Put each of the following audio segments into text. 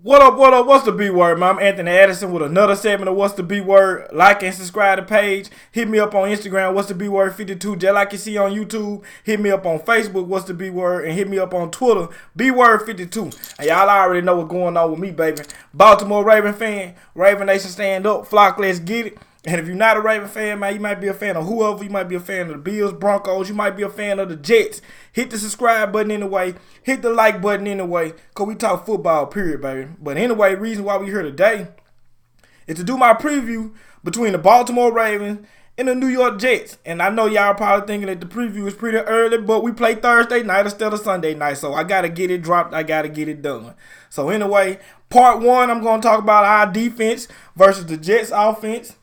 What up, what up? What's the B word, man? I'm Anthony Addison with another segment of What's the B word. Like and subscribe to the page. Hit me up on Instagram, What's the B word 52, just like you see on YouTube. Hit me up on Facebook, What's the B word, and hit me up on Twitter, B word 52. And y'all already know what's going on with me, baby. Baltimore Raven fan, Raven Nation stand up, flock, let's get it. And if you're not a Raven fan, man, you might be a fan of whoever. You might be a fan of the Bills, Broncos. You might be a fan of the Jets. Hit the subscribe button anyway. Hit the like button anyway. Because we talk football, period, baby. But anyway, the reason why we here today is to do my preview between the Baltimore Ravens and the New York Jets. And I know y'all probably thinking that the preview is pretty early, but we play Thursday night instead of Sunday night. So I got to get it dropped. I got to get it done. So anyway, part one, I'm going to talk about our defense versus the Jets offense.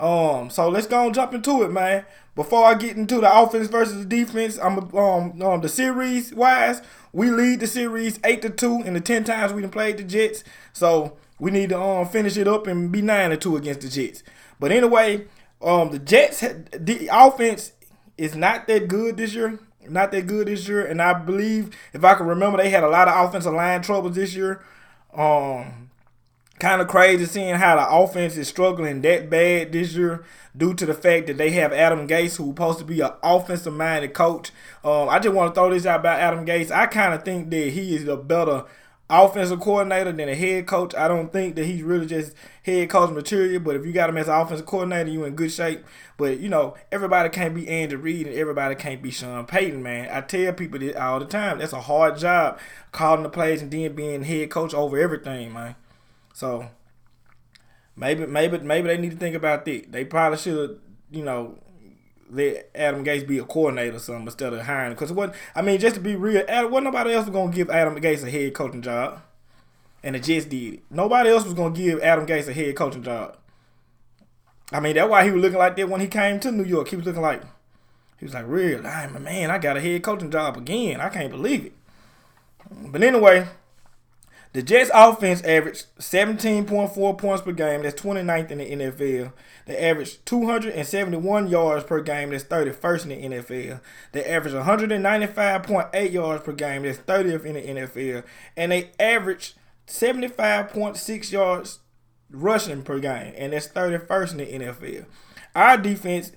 So let's go and jump into it, man. Before I get into the offense versus the defense, the series wise, we lead the series 8-2 in the 10 times we done played the Jets. So we need to finish it up and be 9-2 against the Jets. But anyway, the Jets the offense is not that good this year. And I believe, if I can remember, they had a lot of offensive line troubles this year. Kind of crazy seeing how the offense is struggling that bad this year due to the fact that they have Adam Gase, who's supposed to be an offensive-minded coach. I just want to throw this out about Adam Gase. I kind of think that he is a better offensive coordinator than a head coach. I don't think that he's really just head coach material, but if you got him as an offensive coordinator, you're in good shape. But, you know, everybody can't be Andy Reid and everybody can't be Sean Payton, man. I tell people this all the time. That's a hard job, calling the plays and then being head coach over everything, man. So maybe they need to think about that. They probably should have, let Adam Gase be a coordinator or something instead of hiring. Because just to be real, wasn't nobody else was gonna give Adam Gase a head coaching job, and the Jets did it. Nobody else was gonna give Adam Gase a head coaching job. I mean, that's why he was looking like that when he came to New York. He was like, real, man, I got a head coaching job again. I can't believe it. But anyway. The Jets offense averaged 17.4 points per game. That's 29th in the NFL. They averaged 271 yards per game. That's 31st in the NFL. They averaged 195.8 yards per game. That's 30th in the NFL. And they averaged 75.6 yards rushing per game. And that's 31st in the NFL. Our defense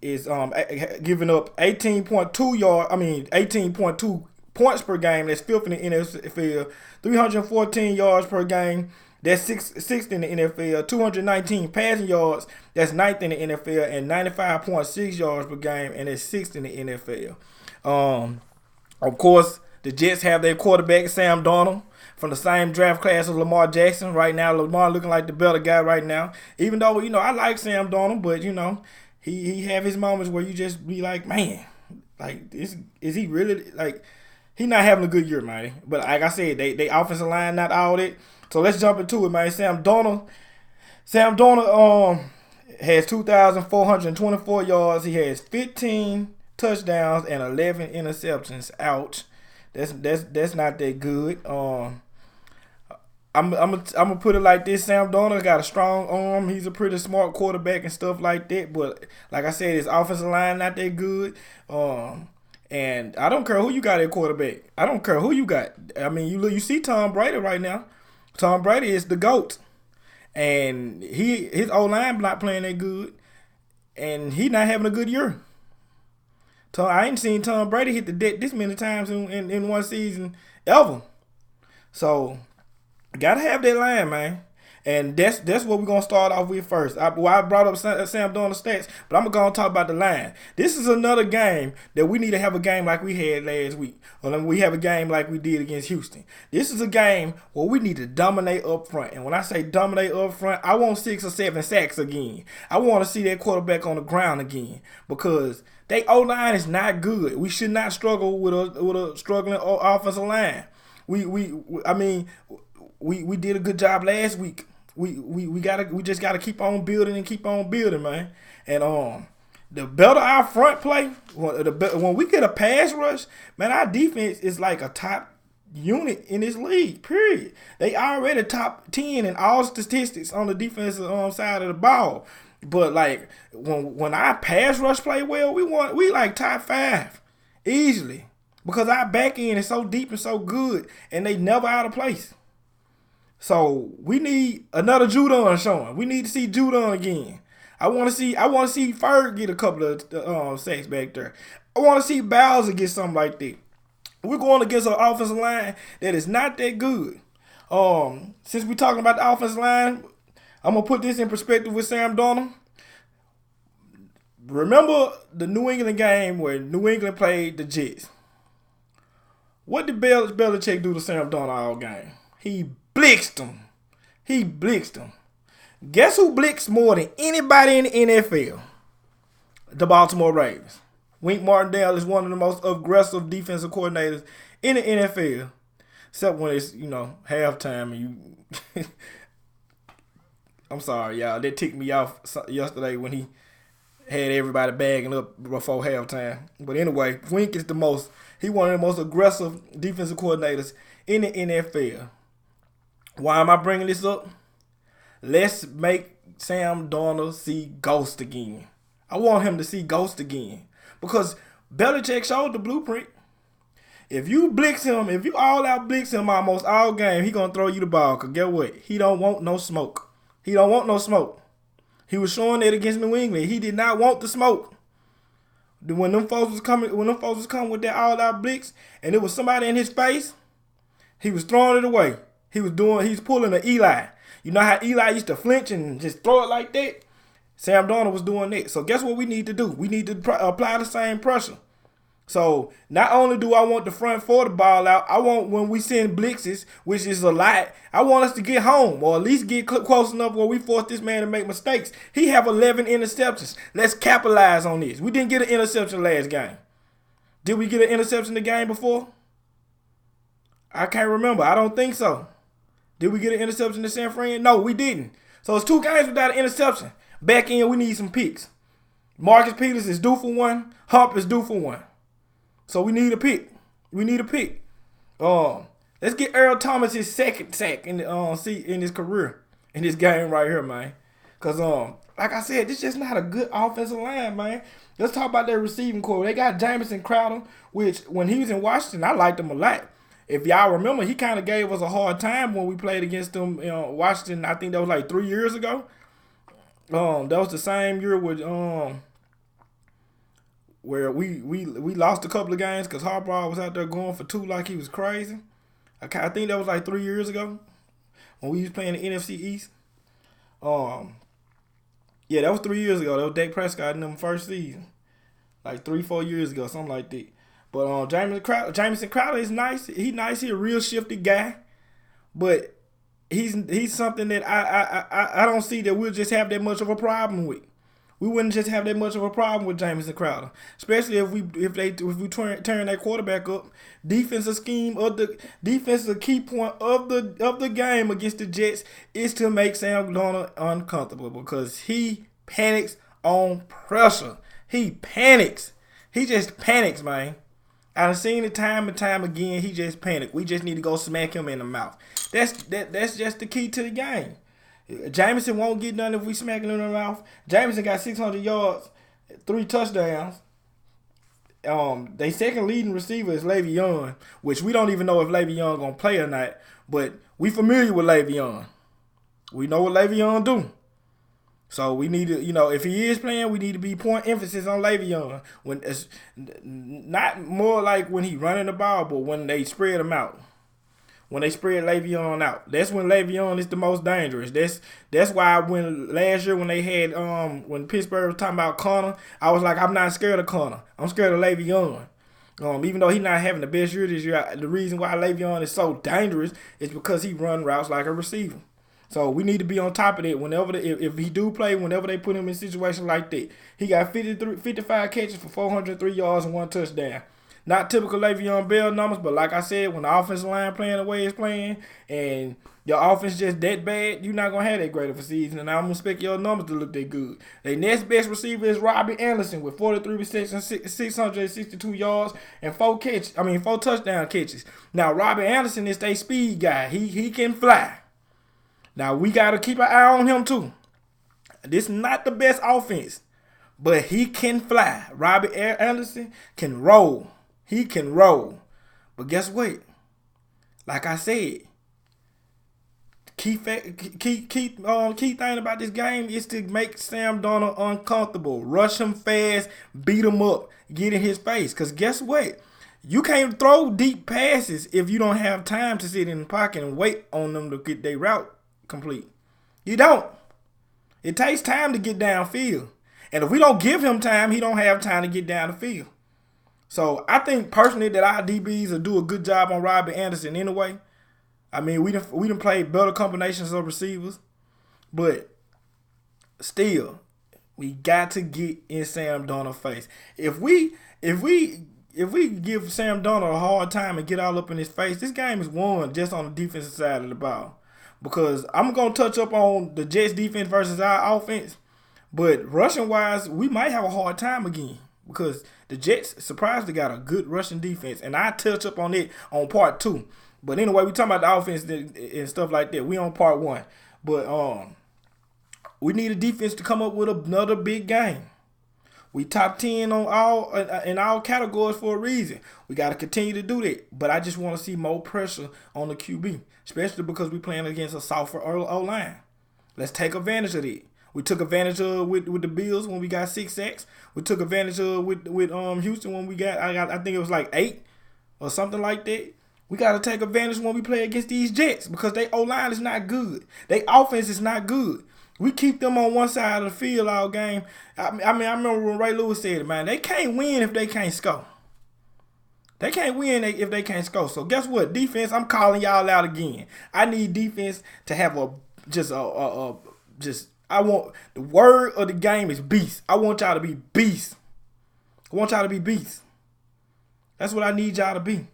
is giving up 18.2 points per game. That's 5th in the NFL. 314 yards per game. That's 6th in the NFL. 219 passing yards. That's 9th in the NFL. And 95.6 yards per game. And that's 6th in the NFL. Of course, the Jets have their quarterback, Sam Darnold, from the same draft class as Lamar Jackson. Right now, Lamar looking like the better guy right now. Even though, I like Sam Darnold, but, he have his moments where you just be like, man, like, is he really, like, he not having a good year, man. But like I said, they offensive line not all that. So let's jump into it, man. Sam Darnold has 2,424 yards. He has 15 touchdowns and 11 interceptions. Ouch. That's not that good. I'm gonna put it like this. Sam Darnold got a strong arm. He's a pretty smart quarterback and stuff like that. But like I said, his offensive line not that good. And I don't care who you got at quarterback. I don't care who you got. I mean, you see Tom Brady right now. Tom Brady is the GOAT. And his O-line not playing that good. And he not having a good year. I ain't seen Tom Brady hit the deck this many times in one season ever. So, got to have that line, man. And that's what we're going to start off with first. I brought up Sam Darnold's stats, but I'm going to talk about the line. This is another game that we need to have a game like we had last week. Or we have a game like we did against Houston. This is a game where we need to dominate up front. And when I say dominate up front, I want 6 or 7 sacks again. I want to see that quarterback on the ground again. Because they O-line is not good. We should not struggle with a struggling offensive line. We did a good job last week. We just gotta keep on building, man. And the better our front play, when we get a pass rush, man, our defense is like a top unit in this league. Period. They already top 10 in all statistics on the defensive side of the ball. But like when our pass rush play well, we like top 5 easily because our back end is so deep and so good, and they never out of place. So we need another Judon showing. We need to see Judon again. I want to see Ferg get a couple of sacks back there. I want to see Bowser get something like that. We're going against an offensive line that is not that good. Since we're talking about the offensive line, I'm gonna put this in perspective with Sam Darnold. Remember the New England game where New England played the Jets? What did Belichick do to Sam Darnold all game? He blitzed him. Guess who blitzed more than anybody in the NFL? The Baltimore Ravens. Wink Martindale is one of the most aggressive defensive coordinators in the NFL. Except when it's, halftime and you... I'm sorry, y'all. That ticked me off yesterday when he had everybody bagging up before halftime. But anyway, Wink is he one of the most aggressive defensive coordinators in the NFL. Why am I bringing this up? Let's make Sam Darnold see Ghost again. I want him to see Ghost again. Because Belichick showed the blueprint. If you blitz him, if you all out blitz him almost all game, he going to throw you the ball. Because guess what? He don't want no smoke. He was showing that against New England. He did not want the smoke. When them folks was coming with that all out blitz and it was somebody in his face, he was throwing it away. He's pulling an Eli. You know how Eli used to flinch and just throw it like that? Sam Darnold was doing that. So guess what we need to do? We need to apply the same pressure. So not only do I want the front four to ball out, I want when we send blitzes, which is a lot, I want us to get home or at least get close enough where we force this man to make mistakes. He have 11 interceptions. Let's capitalize on this. We didn't get an interception last game. Did we get an interception the game before? I can't remember. I don't think so. Did we get an interception to San Fran? No, we didn't. So it's 2 games without an interception. Back in, we need some picks. Marcus Peters is due for one. Hump is due for one. So we need a pick. Let's get Earl Thomas his second sack in his career in this game right here, man. Cause like I said, this is just not a good offensive line, man. Let's talk about their receiving core. They got Jamison Crowder, which when he was in Washington, I liked him a lot. If y'all remember, he kind of gave us a hard time when we played against them in Washington. I think that was like 3 years ago. That was the same year with where we lost a couple of games because Harbaugh was out there going for 2 like he was crazy. I think that was like 3 years ago when we was playing the NFC East. Yeah, that was 3 years ago. That was Dak Prescott in them first season, like 3-4 years ago, something like that. But Jamison Crowder is nice. He's nice. He's a real shifty guy, but he's something that I don't see that we'll just have that much of a problem with. We wouldn't just have that much of a problem with Jamison Crowder, especially if we turn that quarterback up. Defensive key point of the game against the Jets is to make Sam Darnold uncomfortable because he panics on pressure. He panics. He just panics, man. I've seen it time and time again. He just panicked. We just need to go smack him in the mouth. That's just the key to the game. Jameson won't get done if we smack him in the mouth. Jameson got 600 yards, 3 touchdowns. They second leading receiver is Le'Veon, which we don't even know if Le'Veon gonna play or not. But we familiar with Le'Veon. We know what Le'Veon do. So we need to, if he is playing, we need to be point emphasis on Le'Veon. When it's not more like when he running the ball, but when they spread him out. When they spread Le'Veon out, that's when Le'Veon is the most dangerous. That's why when last year when they had when Pittsburgh was talking about Connor, I was like, I'm not scared of Connor. I'm scared of Le'Veon. Even though he's not having the best year this year, the reason why Le'Veon is so dangerous is because he run routes like a receiver. So we need to be on top of that whenever if he do play, whenever they put him in situations like that. He got 55 catches for 403 yards and 1 touchdown. Not typical Le'Veon Bell numbers, but like I said, when the offensive line playing the way it's playing and your offense just that bad, you're not going to have that great of a season, and I'm going to expect your numbers to look that good. The next best receiver is Robbie Anderson with 43 receptions, 662 yards, and 4 touchdown catches. Now, Robbie Anderson is their speed guy. He can fly. Now, we got to keep an eye on him, too. This is not the best offense, but he can fly. Robbie Anderson can roll. He can roll. But guess what? Like I said, Key thing about this game is to make Sam Darnold uncomfortable, rush him fast, beat him up, get in his face. Cause guess what? You can't throw deep passes if you don't have time to sit in the pocket and wait on them to get their route complete. You don't. It takes time to get downfield. And if we don't give him time, he don't have time to get down the field. So I think personally that our DBs will do a good job on Robbie Anderson anyway. I mean, we done played better combinations of receivers, but still, we got to get in Sam Darnold's face. If we give Sam Darnold a hard time and get all up in his face, this game is won just on the defensive side of the ball. Because I'm gonna touch up on the Jets defense versus our offense, but rushing wise, we might have a hard time again. Because the Jets surprisingly got a good rushing defense, and I touch up on it on part 2. But anyway, we talking about the offense and stuff like that. We on part 1. But we need a defense to come up with another big game. We top 10 on in all categories for a reason. We got to continue to do that. But I just want to see more pressure on the QB, especially because we playing against a softer O-line. Let's take advantage of it. We took advantage of with the Bills when we got 6 sacks. We took advantage of with Houston when we got I think it was like 8 or something like that. We got to take advantage when we play against these Jets because their O-line is not good. Their offense is not good. We keep them on one side of the field all game. I mean, I remember when Ray Lewis said it, man. They can't win if they can't score. They can't win if they can't score. So guess what? Defense, I'm calling y'all out again. I need defense to have I want the word of the game is beast. I want y'all to be beast. I want y'all to be beast. That's what I need y'all to be.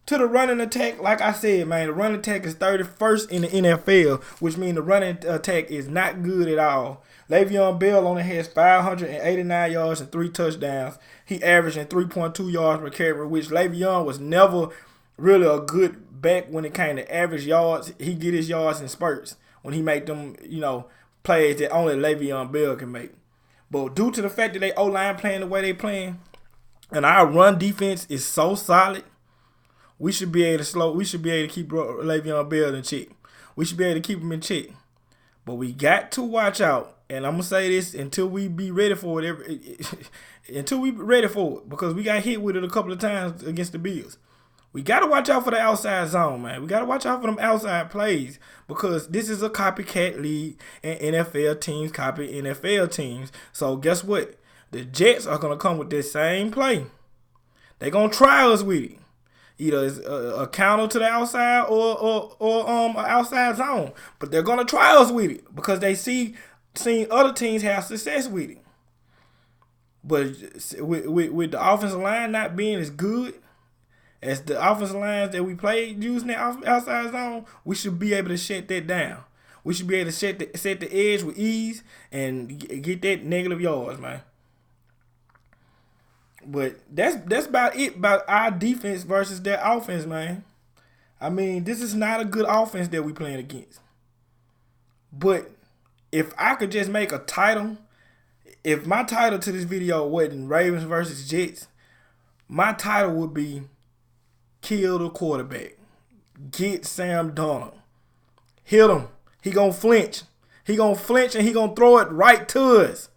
To the running attack, like I said, man, the running attack is 31st in the NFL, which means the running attack is not good at all. Le'Veon Bell only has 589 yards and 3 touchdowns. He averaging 3.2 yards per carry, which Le'Veon was never really a good back when it came to average yards. He get his yards in spurts when he make them, plays that only Le'Veon Bell can make. But due to the fact that they O-line playing the way they playing, and our run defense is so solid, we should be able to keep Le'Veon Bell in check. We should be able to keep him in check. But we got to watch out. And I'm gonna say this until we be ready for it. Because we got hit with it a couple of times against the Bills. We got to watch out for the outside zone, man. We got to watch out for them outside plays because this is a copycat league and NFL teams copy NFL teams. So guess what? The Jets are going to come with this same play. They're going to try us with it. Either it's a counter to the outside or an outside zone. But they're going to try us with it because they seen other teams have success with it. But with the offensive line not being as good as the offensive lines that we played using the outside zone, we should be able to shut that down. We should be able to set the edge with ease and get that negative yards, man. But that's about it about our defense versus their offense, man. I mean, this is not a good offense that we playing against. But if I could just make a title, if my title to this video wasn't Ravens versus Jets, my title would be Kill the Quarterback. Get Sam Darnold. Hit him. He gonna flinch. He gonna flinch and he gonna throw it right to us.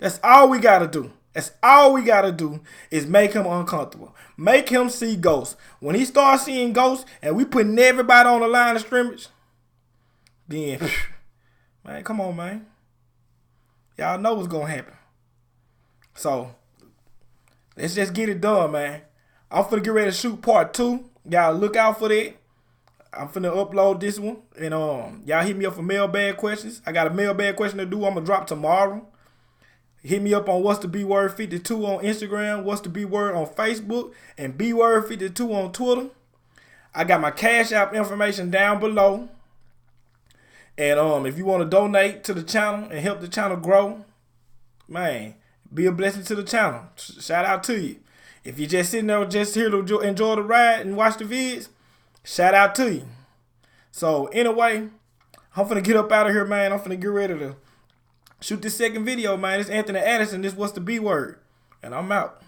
That's all we gotta do. That's all we got to do is make him uncomfortable. Make him see ghosts. When he starts seeing ghosts and we putting everybody on the line of scrimmage, then, man, come on, man. Y'all know what's going to happen. So, let's just get it done, man. I'm finna get ready to shoot part 2. Y'all look out for that. I'm finna upload this one. And y'all hit me up for mailbag questions. I got a mailbag question to do. I'm going to drop tomorrow. Hit me up on What's the B Word 52 on Instagram, What's the B Word on Facebook, and B Word 52 on Twitter. I got my Cash App information down below. And if you want to donate to the channel and help the channel grow, man, be a blessing to the channel. Shout out to you. If you're just sitting there just here to enjoy the ride and watch the vids, shout out to you. So anyway, I'm finna get up out of here, man. I'm finna get ready to shoot this second video, man. It's Anthony Addison. This What's the B Word. And I'm out.